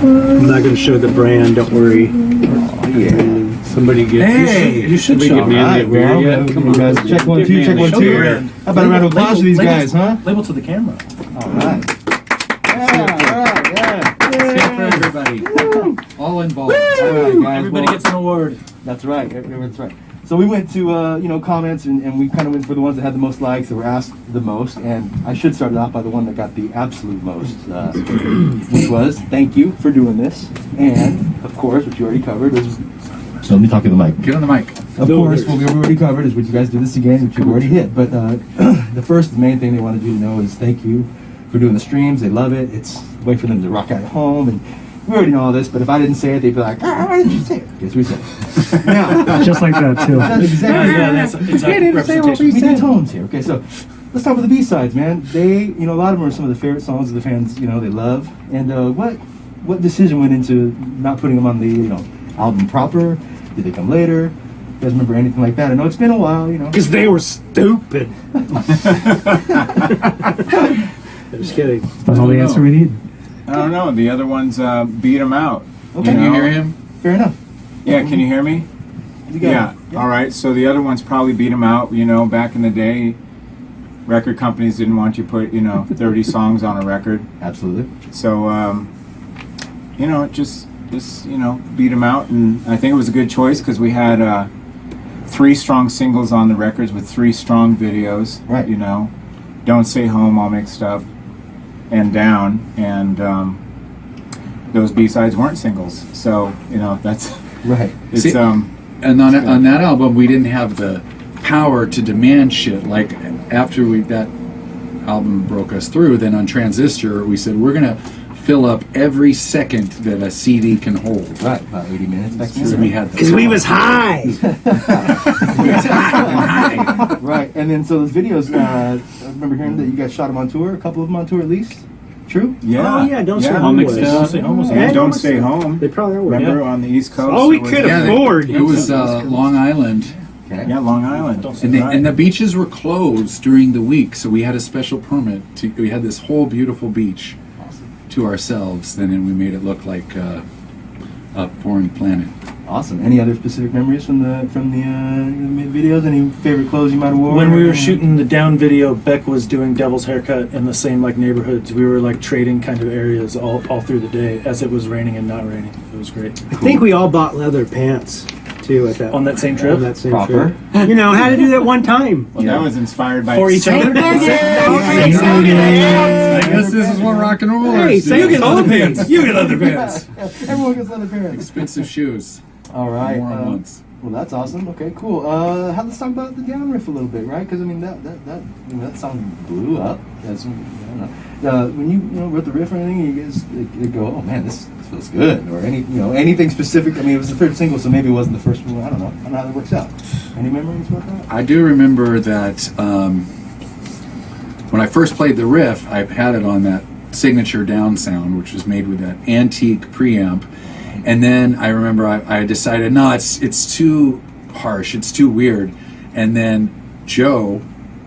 I'm not going to show the brand. Don't worry. Yeah. Somebody get. Hey, you should somebody show get Mandy a beer. Yeah, come on, guys. Check one, two. Check one, Show the two. brand. How about a round of applause for these guys, huh? Label to the camera. All right. Yeah. For everybody. All involved. All right, guys. Everybody gets an award. That's right. That's right. So we went to comments and we kind of went for the ones that had the most likes, that were asked the most, and I should start it off by the one that got the absolute most, which was thank you for doing this, and of course, which you already covered is. So let me talk to the mic. Get on the mic. Of course, what we already covered is what you guys do this again, which you've already hit. But the main thing they wanted you to know is thank you for doing the streams. They love it. It's a way for them to rock out at home, and we already know all this. But if I didn't say it, they'd be like, why didn't you say it? Guess we said it. Now, Just like that too. that's exactly. Yeah, that's exact representation. We do tones here. Okay, so let's talk about the B-sides, man. They, a lot of them are some of the favorite songs of the fans, they love. And what decision went into not putting them on the, album proper? Did they come later? You guys remember anything like that? I know it's been a while, Because they were stupid. Just kidding. That's all the answer we need. I don't know. The other ones beat them out. Okay. Can you hear him? Fair enough. Yeah, can you hear me? You got it. All right. So the other ones probably beat them out. Back in the day, record companies didn't want you to put 30 songs on a record. Absolutely. So it just beat them out, and I think it was a good choice because we had 3 strong singles on the records with 3 strong videos. Right. Don't Stay Home, All Mixed Up, and Down, and those B-sides weren't singles. So that's Right. it's See, and on that album, we didn't have the power to demand shit. Like after that album broke us through, then on Transistor, we said we're gonna fill up every second that a CD can hold. Right. About 80 minutes back So then. we had Because we was high. Right. And then so those videos, I remember hearing that you guys shot them on tour, a couple of them on tour at least. True? yeah. Oh, yeah, Don't Stay yeah. Home Mixed was. Up. Don't Stay Home was- And Yeah, Don't Stay Home. They probably were. Remember on the East Coast? Oh, we it was- could Yeah, afford. it was Long Island, Okay. Yeah, Long Island. and the beaches were closed during the week, so we had a special permit. We had this whole beautiful beach to ourselves, and then we made it look like a foreign planet. Awesome. Any other specific memories from the videos? Any favorite clothes you might have worn? When we were shooting the Down video, Beck was doing Devil's Haircut in the same neighborhoods. We were trading kind of areas all through the day as it was raining and not raining. It was great. I think we all bought leather pants too at that On that same trip? On that same Proper. trip. Had to do that one time. Well, that was inspired by For each other? I guess this is what rock and roll Hey, is. say You get leather pants. You get leather pants. Everyone gets leather pants. Expensive shoes. All right. More once. Well, that's awesome. Okay, cool. Let's talk about the down riff a little bit, right? Because that song blew up. That's, I don't know. When you wrote the riff or anything, you guys they go, oh man, this feels good, or anything specific. I mean, it was the third single, so maybe it wasn't the first one. I don't know how that works out. Any memories about that? I do remember that when I first played the riff, I had it on that signature down sound, which was made with that antique preamp. And then I remember I decided, no, it's too harsh, it's too weird. And then Joe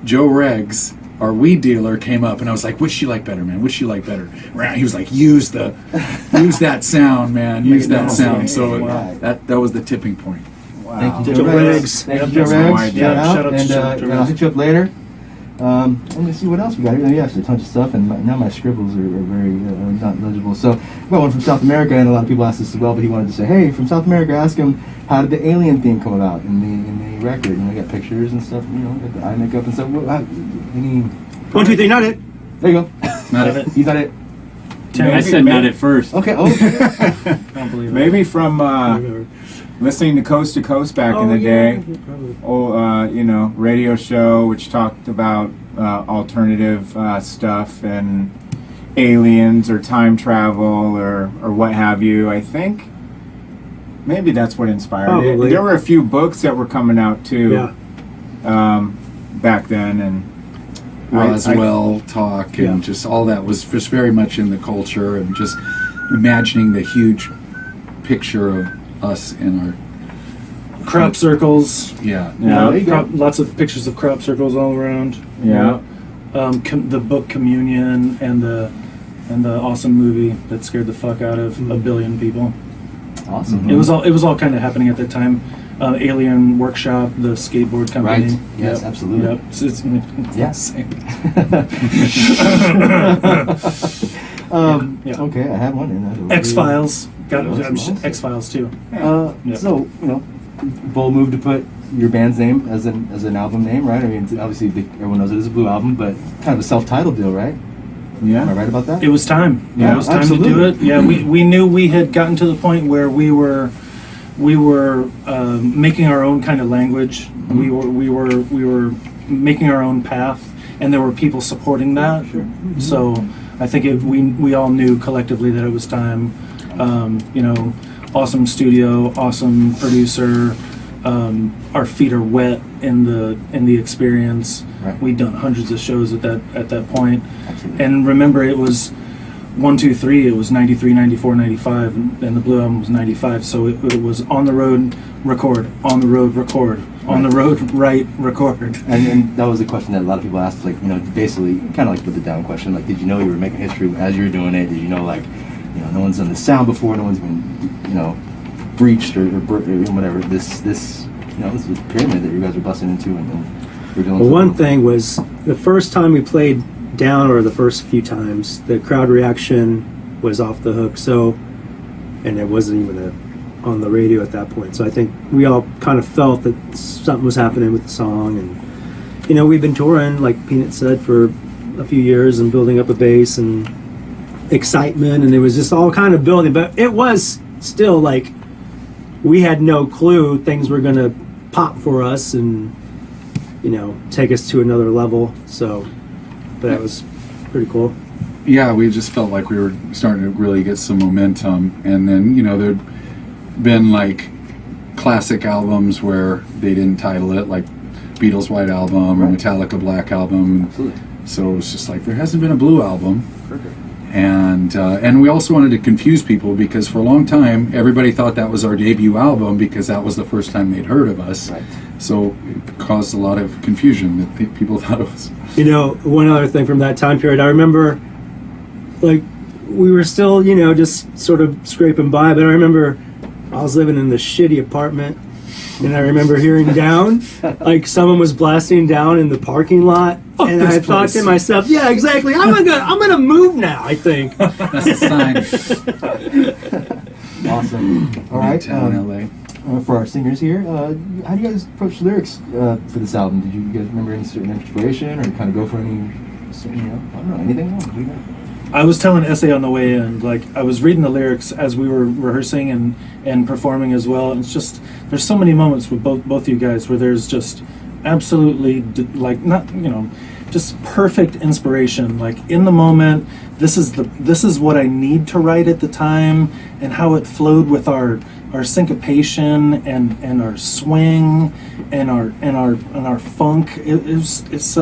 Reggs, our weed dealer, came up, and I was like, "What'd she like better, man? What'd she like better?" He was like, "Use that sound, man. Use that sound." So that was the tipping point. Wow. Thank you, Joe Joe Reggs. Reggs. Thank Yep, you, Joe that's no Reggs. idea. Shout out. Shout out to And Joe I'll Reggs. hit you up later. Let me see what else we got here. Yeah, actually a ton of stuff, and now my scribbles are very not legible. So, we got one from South America, and a lot of people asked this as well, but he wanted to say, hey, from South America, ask him, how did the alien theme come about in the record? And we got pictures and stuff, got the eye makeup and stuff. Any... 1, 2, 3, not it. There you go. Not it. He's not it. I said not at first. Okay, Don't believe it. Maybe from listening to Coast back in the day. Radio show which talked about alternative stuff and aliens or time travel or what have you. I think maybe that's what inspired Probably. it. There were a few books that were coming out too back then, and Roswell talk and just all that was just very much in the culture, and just imagining the huge picture of us in our Crop circles. yeah. there you go. Lots of pictures of crop circles all around. Yeah. The book Communion and the and the awesome movie that scared the fuck out of a billion people. Awesome. It was all kind of happening at that time. Alien Workshop, the skateboard company. Right. Yes, absolutely. Yep. It's Yes. insane. Yeah. Okay, I had one in that. X-Files. Got Yeah, awesome. X-Files too. Yeah. So, bold move to put your band's name as an album name, right? I mean, obviously everyone knows it as a Blue Album, but kind of a self-titled deal, right? Am I Yeah. right about that? It was time. Yeah, It was time absolutely. to do it. Yeah, we knew we had gotten to the point where we were making our own kind of language. We were making our own path, and there were people supporting that. Sure. So I think we all knew collectively that it was time. Awesome studio, awesome producer. Our feet are wet in the experience. Right. We'd done hundreds of shows at that point. Absolutely. And remember, it was 1, 2, 3. It was 93, 94, 95, and the Blue Album was 95. So it was on the road, record, on the road, record, on the road, write, record. And that was a question that a lot of people asked, like, basically, kind of like with the down question, like, did you know you were making history as you were doing it? Did you know, like, no one's done this sound before, no one's been, breached or whatever. This is a pyramid that you guys are busting into, and we're doing. Well, one thing was the first time we played down, or the first few times, the crowd reaction was off the hook. So, and it wasn't even on the radio at that point. So I think we all kind of felt that something was happening with the song, and we've been touring, like Peanut said, for a few years and building up a base and excitement, and it was just all kind of building. But it was still like we had no clue things were going to pop for us and take us to another level. So, but that was pretty cool. Yeah, we just felt like we were starting to really get some momentum, and then there'd been like classic albums where they didn't title it, like Beatles White Album or Metallica Black Album. Absolutely. So it was just like there hasn't been a Blue Album. Perfect. And we also wanted to confuse people because for a long time everybody thought that was our debut album because that was the first time they'd heard of us. Right. So it caused a lot of confusion that people thought it was. One other thing from that time period, I remember, like, we were still, just sort of scraping by, but I remember I was living in this shitty apartment, and I remember hearing down, like someone was blasting down in the parking lot, and I this thought place. to myself, yeah, exactly, I'm gonna move now, I think. That's a sign. Awesome. All right. Midtown LA. For our singers here, how do you guys approach lyrics for this album? Did you guys remember any certain inspiration, or kind of go for any, I don't know, anything? I was telling Essay on the way in, like, I was reading the lyrics as we were rehearsing and performing as well. And it's just, there's so many moments with both you guys where there's just absolutely, just perfect inspiration. Like, in the moment, this is what I need to write at the time, and how it flowed with our syncopation and our swing and our funk. It's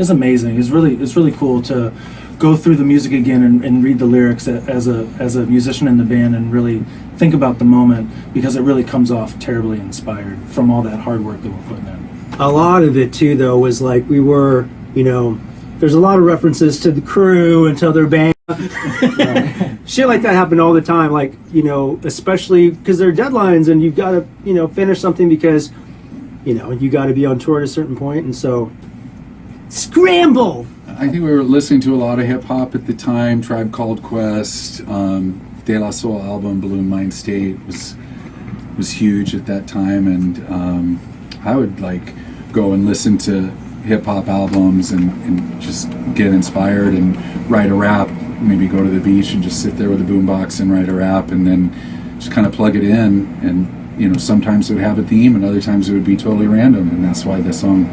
amazing. It's really cool to go through the music again and read the lyrics as a musician in the band and really think about the moment, because it really comes off terribly inspired from all that hard work that we're putting in. A lot of it too, though, was like we were, there's a lot of references to the crew and to other bands. Shit like that happened all the time, like, especially because there are deadlines and you've got to, finish something because, you got to be on tour at a certain point, and so scramble. I think we were listening to a lot of hip hop at the time. Tribe Called Quest, De La Soul album, Balloon Mind State was huge at that time, and I would like go and listen to hip hop albums and just get inspired and write a rap. Maybe go to the beach and just sit there with a boombox and write a rap, and then just kind of plug it in. And sometimes it would have a theme, and other times it would be totally random, and that's why the song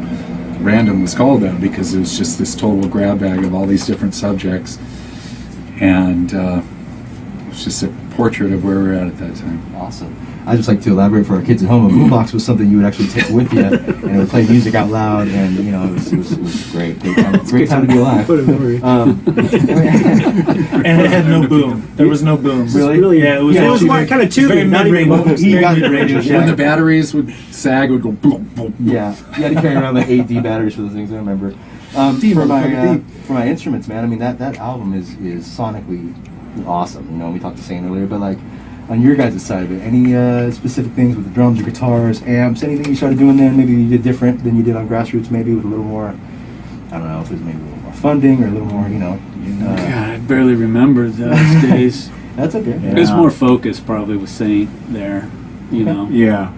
Random was called that, because it was just this total grab bag of all these different subjects, and it was just a portrait of where we were at that time. Awesome. I'd just like to elaborate for our kids at home. A boombox was something you would actually take with you, and it would play music out loud, and it was great. Great time to be alive. What a memory. And it had no boom. There was no boom. Really? Yeah, it was. Yeah, it was actually more kind of very tubing, not even mid-range. booms. You got Very Radio mid-range. Shack. When the batteries would sag, it would go boom, boom, boom. Yeah, you had to carry around like 8D batteries for those things. I remember. For my instruments, man. I mean that album is sonically awesome. You know, we talked to Sane earlier, but like on your guys' side of it, any specific things with the drums or guitars, amps, anything you started doing then maybe you did different than you did on Grassroots, maybe with a little more, I don't know if there's maybe a little more funding or a little more, God, I barely remember those days. That's okay. It was more focused probably with Saint there, you know. Yeah.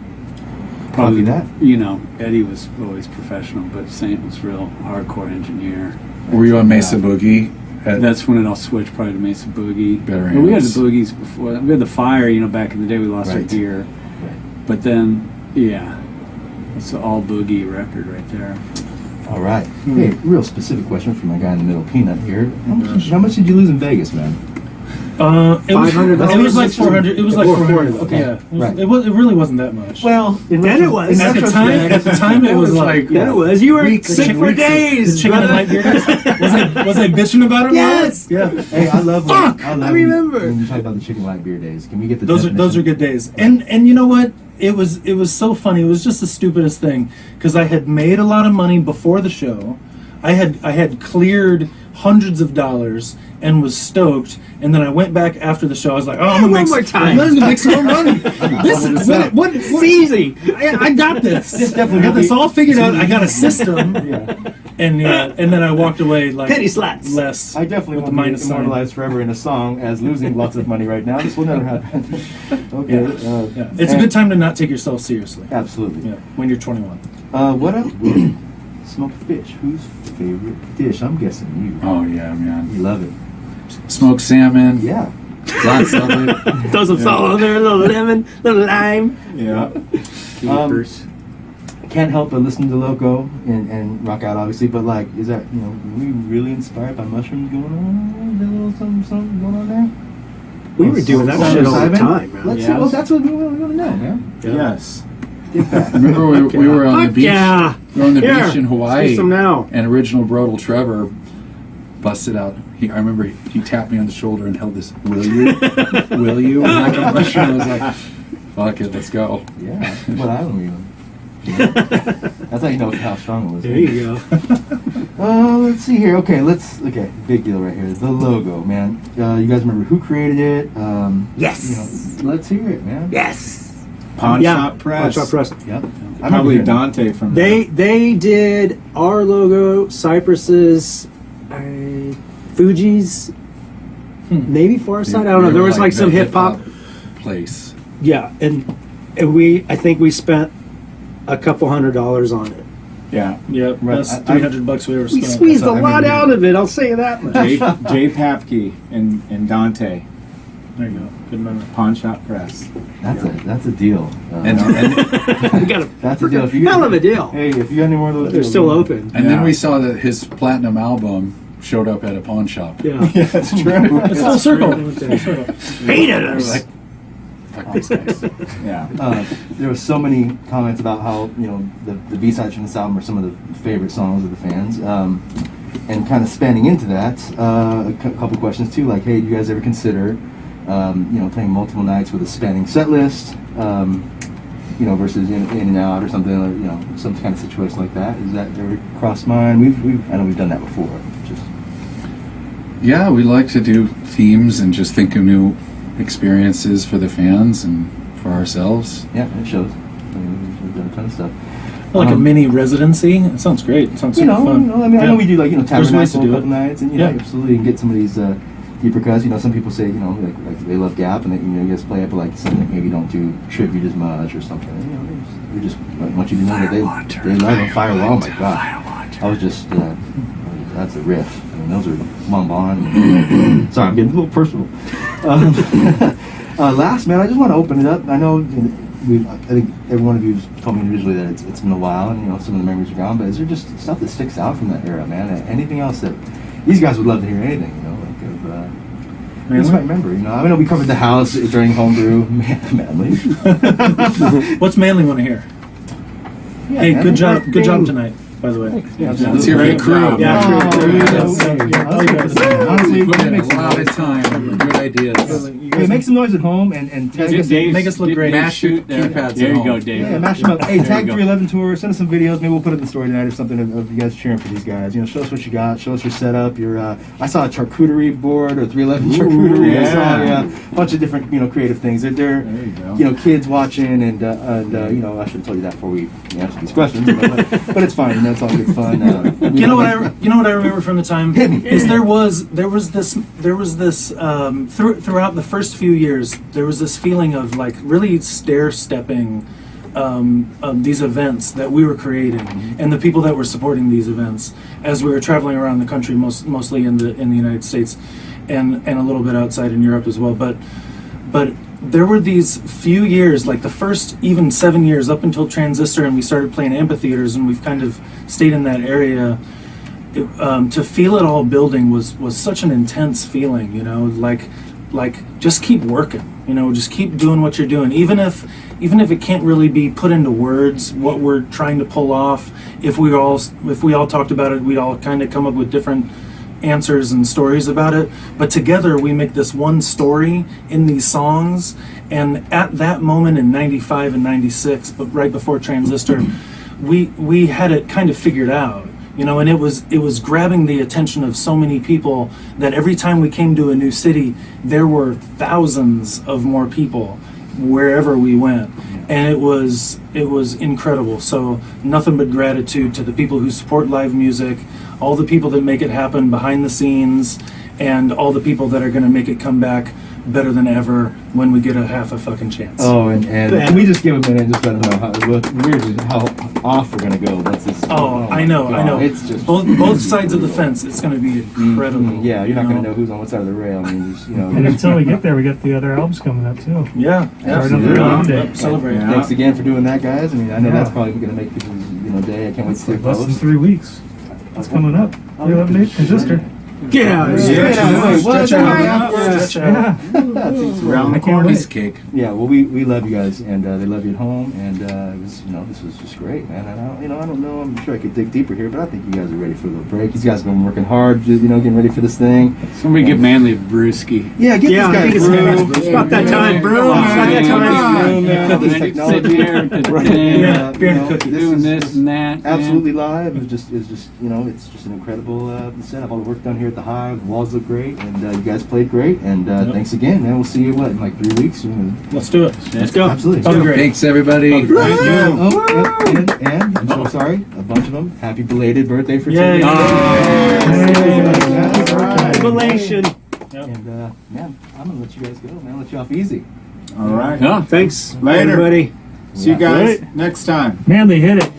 Probably that. You know, Eddie was always professional, but Saint was real hardcore engineer. Were you on Mesa Boogie? That's when it all switched probably to Mesa Boogie. Better But we had amps. the boogies before. We had the Fire, you know, back in the day. We lost our Right. gear. Right. But then, yeah, it's an all boogie record right there. All right. Hey, real specific question from my guy in the middle, Peanut here. How much did you lose in Vegas, man? It was $500. like 400. It was like 400. Okay. Yeah, Right. it really wasn't that much. Well, Then it was. At the time, it was like Then it was. You were sick for the days, chicken and brother. light beer days. Was I bitching about it? Yes. Yeah. Hey, I love. Fuck! I I remember. when you talk about the chicken light beer days. Can we get the Those are definition? good days. And you know what? It was so funny. It was just the stupidest thing because I had made a lot of money before the show. I had cleared hundreds of dollars and was stoked. And then I went back after the show. I was like, "Oh, I'm gonna One make more time. I'm gonna make some more money. This is what It's easy. I got this. definitely I got this all figured out. it's I got a system." Yeah. And then I walked away like Penny slats. less. I definitely with the want to be minus sign. immortalized forever in a song as losing lots of money right now. This will never happen. Okay. Yeah. It's a good time to not take yourself seriously. Absolutely. Yeah, when you're 21. What else? Smoked fish. Whose favorite dish? I'm guessing you. Oh yeah, man. You love it. Smoked salmon. Yeah. Lots of it. Throw some salt on there, a little lemon, a little lime. Yeah. Keepers. Can't help but listen to Loco and rock out, obviously. But like, is that were we really inspired by mushrooms going on? Is there a little something going on there? We were doing that shit all the Simon? time, man. Let's see. Well, that's what we want to know, man. Yes. Get back. Remember we were on the Fuck beach. yeah. We were on the Here, beach in Hawaii. see some now. And original Brodel Trevor busted out. I remember he tapped me on the shoulder and held this. Will you? Will you? And I was like, fuck it, let's go. Yeah. What I don't even. That's how you know how strong it was. There you go. Let's see here. Okay, big deal right here. The logo, man. You guys remember who created it? Yes. Let's hear it, man. Yes. Pawn Yeah. Shop Press. Pawn Shop Press. Yep. Probably Dante from They did our logo, Cypress's, Fuji's, maybe Farside. I don't know. They There were was like some the hip hop. place. Yeah, and I think we spent a couple $100 on it. Yeah. Yep, Right. that's I- $300 we ever We spent. squeezed a I lot remember out of it. I'll say you that much. Jay Papke and Dante. There you go. Good memory. Pawn Shop Press. That's a deal. And We got a That's a deal. If you hell of a deal. Hey, if you got any more of those, They're deals, still man. open. then Yeah. we saw that his platinum album showed up at a pawn shop. Yeah. Yeah, that's true. It's full circle. true. It's full circle. Hated We were us. like, fuck these guys. Yeah. There was so many comments about how the B-sides from this album are some of the favorite songs of the fans, and kind of spanning into that, a couple questions too, like, hey, do you guys ever consider, playing multiple nights with a spanning set list, versus in and out or something, or some kind of situation like that? Is that ever crossed mind? I know we've done that before. Just Yeah, we like to do themes and just think of new experiences for the fans and for ourselves. yeah, it shows. I mean, we've done a ton of stuff. Like a mini residency. It sounds great. It sounds super fun. I know we do like There's ways to tabernacle do a it. couple nights, and Yeah. absolutely, and get some of these deeper cuts. Some people say like they love Gap, and they, you guys play it, but like something that maybe don't do tribute as much or something. They just want you to know that they love a Firewall. Oh my god, I was just that's a riff. I mean, those are Bon Bon. Sorry, I'm getting a little personal. Last, man, I just want to open it up. I know. I think every one of you has told me individually that it's been a while, and some of the memories are gone. But is there just stuff that sticks out from that era, man? Anything else that these guys would love to hear? Anything, I just might remember. I know we covered the house during homebrew. Manly. What's Manly want to hear? Yeah, Hey, man. good job tonight. by the way. Let's hear from the crowd. Yeah, Honestly, We put in make a lot of time. Good ideas. Yeah, make some noise at home and tag us. Make us look great. Mash your keypads There at you go, home. Dave. Yeah, mash them up. Hey, There tag you go. 311 Tour. Send us some videos. Maybe we'll put it in the story tonight or something of you guys cheering for these guys. You know, show us what you got. Show us your setup. Your I saw a charcuterie board or 311 charcuterie. I saw a bunch of different creative things. They're There you go. kids watching and I should have told you that before we answer these questions. But it's fine. It's all good fun. You know what I remember from the time is there was this throughout the first few years there was this feeling of like really stair stepping these events that we were creating and the people that were supporting these events as we were traveling around the country, mostly in the United States and a little bit outside in Europe as well, but there were these few years, like the first even 7 years up until Transistor, and we started playing amphitheaters, and we've kind of stayed in that area. To feel it all building was such an intense feeling, like just keep working, just keep doing what you're doing, even if it can't really be put into words what we're trying to pull off. If we all talked about it, we'd all kind of come up with different answers and stories about it, but together we make this one story in these songs. And at that moment in 95 and 96, but right before Transistor, we had it kind of figured out, and it was grabbing the attention of so many people that every time we came to a new city there were thousands of more people wherever we went, and it was incredible. So nothing but gratitude to the people who support live music, all the people that make it happen behind the scenes, and all the people that are going to make it come back better than ever when we get a half a fucking chance. Oh, and can we just give a minute and just let them know how off we're gonna go? That's just. I know. It's just both sides of the fence. It's going to be incredible. Yeah, you're not gonna know who's on what side of the rail. I mean, just, And until we get there, we got the other albums coming up too. Yeah, Absolutely. Yep, celebrate. Yeah. Thanks again for doing that, guys. I mean, I know Yeah. that's probably gonna make people's day. I can't wait to see it Less than post. 3 weeks. It's coming up. 311 Transistor. Get out of here. Stretch out. Yeah. Around the I can't corner. wait. Piece of cake. Yeah, well, we love you guys, and they love you at home, and it was, this was just great, man. And I don't know. I'm sure I could dig deeper here, but I think you guys are ready for a little break. These guys have been working hard, getting ready for this thing. Somebody give Manly a brewski. Yeah, get Yeah, I think these it's guys brew. it's about that time, bro. Come It's on, about that time. man. All this Sit technology. here, just Right, Yeah, beer and you know, cookies. this doing is this just and that. man. absolutely live. It's just it's just an incredible setup. All the work done here at the Hive. The walls look great, and you guys played great. And thanks again, man. We'll see you in like 3 weeks. Let's do it. Let's go. Absolutely. That'll be great. Thanks, everybody. Sorry, a bunch of them. Happy belated birthday for Yay. Tim. Jubilation. And man, I'm gonna let you guys go, man. Let you off easy. All right. Yeah. Thanks, Later. everybody. See you guys next time. Man, they hit it.